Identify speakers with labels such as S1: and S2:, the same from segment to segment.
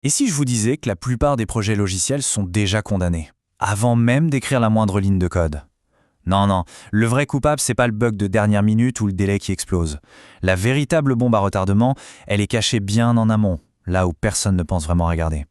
S1: Et si je vous disais que la plupart des projets logiciels sont déjà condamnés, avant même d'écrire la moindre ligne de code? Non, non, le vrai coupable, c'est pas le bug de dernière minute ou le délai qui explose. La véritable bombe à retardement, elle est cachée bien en amont, là où personne ne pense vraiment regarder.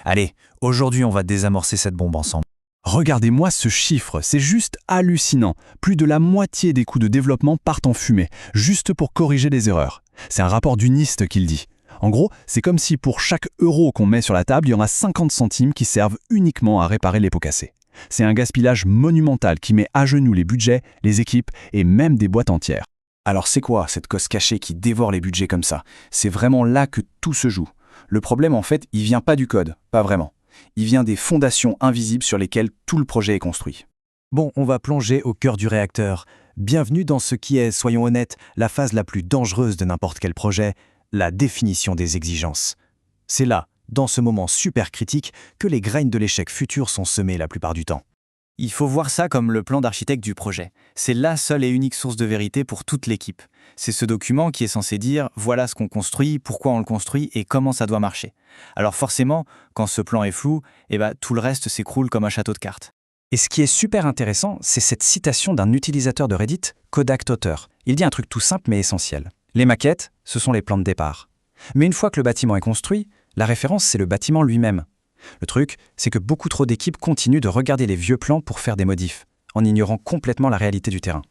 S1: Allez, aujourd'hui on va désamorcer cette bombe ensemble.
S2: Regardez-moi ce chiffre, c'est juste hallucinant. Plus de la moitié des coûts de développement partent en fumée, juste pour corriger les erreurs. C'est un rapport d'Unist qui le dit. En gros, c'est comme si pour chaque euro qu'on met sur la table, il y en a 50 centimes qui servent uniquement à réparer les pots cassés. C'est un gaspillage monumental qui met à genoux les budgets, les équipes et même des boîtes entières.
S3: Alors c'est quoi cette cause cachée qui dévore les budgets comme ça? C'est vraiment là que tout se joue. Le problème en fait, il vient pas du code, pas vraiment. Il vient des fondations invisibles sur lesquelles tout le projet est construit.
S4: Bon, on va plonger au cœur du réacteur. Bienvenue dans ce qui est, soyons honnêtes, la phase la plus dangereuse de n'importe quel projet, la définition des exigences. C'est là, dans ce moment super critique, que les graines de l'échec futur sont semées la plupart du temps.
S1: Il faut voir ça comme le plan d'architecte du projet. C'est la seule et unique source de vérité pour toute l'équipe. C'est ce document qui est censé dire voilà ce qu'on construit, pourquoi on le construit et comment ça doit marcher. Alors forcément, quand ce plan est flou, tout le reste s'écroule comme un château de cartes.
S4: Et ce qui est super intéressant, c'est cette citation d'un utilisateur de Reddit, Kodak Totter. Il dit un truc tout simple mais essentiel. Les maquettes, ce sont les plans de départ. Mais une fois que le bâtiment est construit, la référence, c'est le bâtiment lui-même. Le truc, c'est que beaucoup trop d'équipes continuent de regarder les vieux plans pour faire des modifs, en ignorant complètement la réalité du terrain.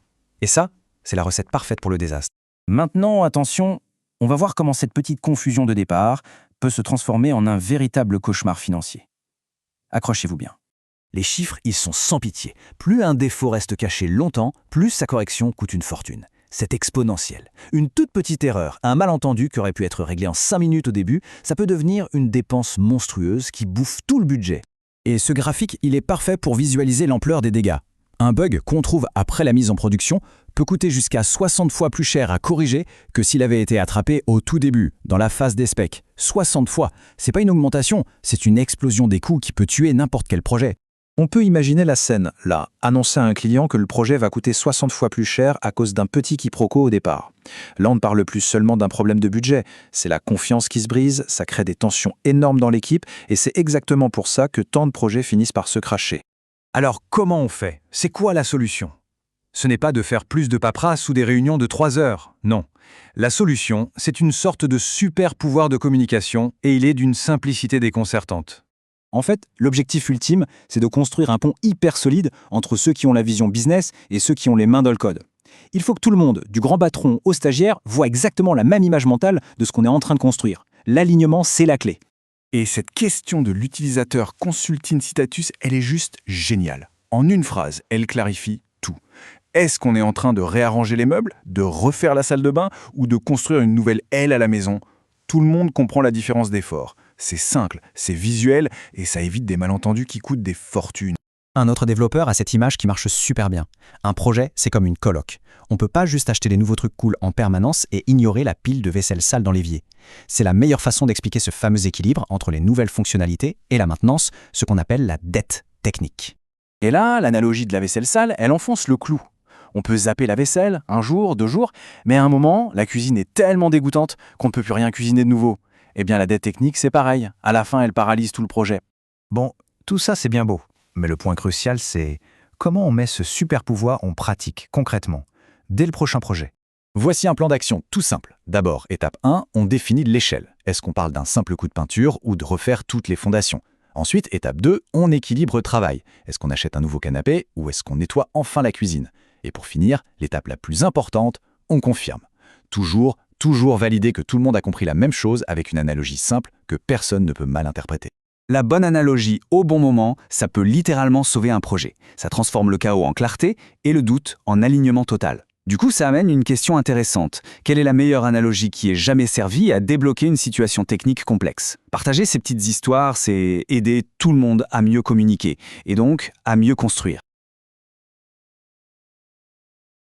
S4: Et ça, c'est la recette parfaite pour le désastre. Maintenant, attention, on va voir comment cette petite confusion de départ peut se transformer en un véritable cauchemar financier. Accrochez-vous bien.
S5: Les chiffres, ils sont sans pitié. Plus un défaut reste caché longtemps, plus sa correction coûte une fortune. C'est exponentiel. Une toute petite erreur, un malentendu qui aurait pu être réglé en 5 minutes au début, ça peut devenir une dépense monstrueuse qui bouffe tout le budget.
S2: Et ce graphique, il est parfait pour visualiser l'ampleur des dégâts. Un bug qu'on trouve après la mise en production peut coûter jusqu'à 60 fois plus cher à corriger que s'il avait été attrapé au tout début, dans la phase des specs. 60 fois, c'est pas une augmentation, c'est une explosion des coûts qui peut tuer n'importe quel projet.
S6: On peut imaginer la scène, là, annoncer à un client que le projet va coûter 60 fois plus cher à cause d'un petit quiproquo au départ. Là, on ne parle plus seulement d'un problème de budget, c'est la confiance qui se brise, ça crée des tensions énormes dans l'équipe, et c'est exactement pour ça que tant de projets finissent par se cracher.
S1: Alors comment on fait? C'est quoi la solution? Ce n'est pas de faire plus de paperasse ou des réunions de 3 heures, non. La solution, c'est une sorte de super pouvoir de communication et il est d'une simplicité déconcertante.
S3: En fait, l'objectif ultime, c'est de construire un pont hyper solide entre ceux qui ont la vision business et ceux qui ont les mains dans le code. Il faut que tout le monde, du grand patron au stagiaire, voit exactement la même image mentale de ce qu'on est en train de construire. L'alignement, c'est la clé.
S7: Et cette question de l'utilisateur consulting status, elle est juste géniale. En une phrase, elle clarifie tout. Est-ce qu'on est en train de réarranger les meubles, de refaire la salle de bain ou de construire une nouvelle aile à la maison? Tout le monde comprend la différence d'effort. C'est simple, c'est visuel et ça évite des malentendus qui coûtent des fortunes.
S4: Un autre développeur a cette image qui marche super bien. Un projet, c'est comme une coloc. On ne peut pas juste acheter des nouveaux trucs cool en permanence et ignorer la pile de vaisselle sale dans l'évier. C'est la meilleure façon d'expliquer ce fameux équilibre entre les nouvelles fonctionnalités et la maintenance, ce qu'on appelle la dette technique.
S3: Et là, l'analogie de la vaisselle sale, elle enfonce le clou. On peut zapper la vaisselle, 1 jour, 2 jours, mais à un moment, la cuisine est tellement dégoûtante qu'on ne peut plus rien cuisiner de nouveau. Eh bien, la dette technique, c'est pareil. À la fin, elle paralyse tout le projet.
S5: Bon, tout ça c'est bien beau. Mais le point crucial c'est comment on met ce super pouvoir en pratique, concrètement, dès le prochain projet.
S3: Voici un plan d'action tout simple. D'abord, étape 1, on définit l'échelle. Est-ce qu'on parle d'un simple coup de peinture ou de refaire toutes les fondations? Ensuite, étape 2, on équilibre le travail. Est-ce qu'on achète un nouveau canapé ou est-ce qu'on nettoie enfin la cuisine? Et pour finir, l'étape la plus importante, on confirme. Toujours valider que tout le monde a compris la même chose avec une analogie simple que personne ne peut mal interpréter. La bonne analogie au bon moment, ça peut littéralement sauver un projet. Ça transforme le chaos en clarté et le doute en alignement total. Du coup, ça amène une question intéressante. Quelle est la meilleure analogie qui ait jamais servi à débloquer une situation technique complexe? Partager ces petites histoires, c'est aider tout le monde à mieux communiquer et donc à mieux construire.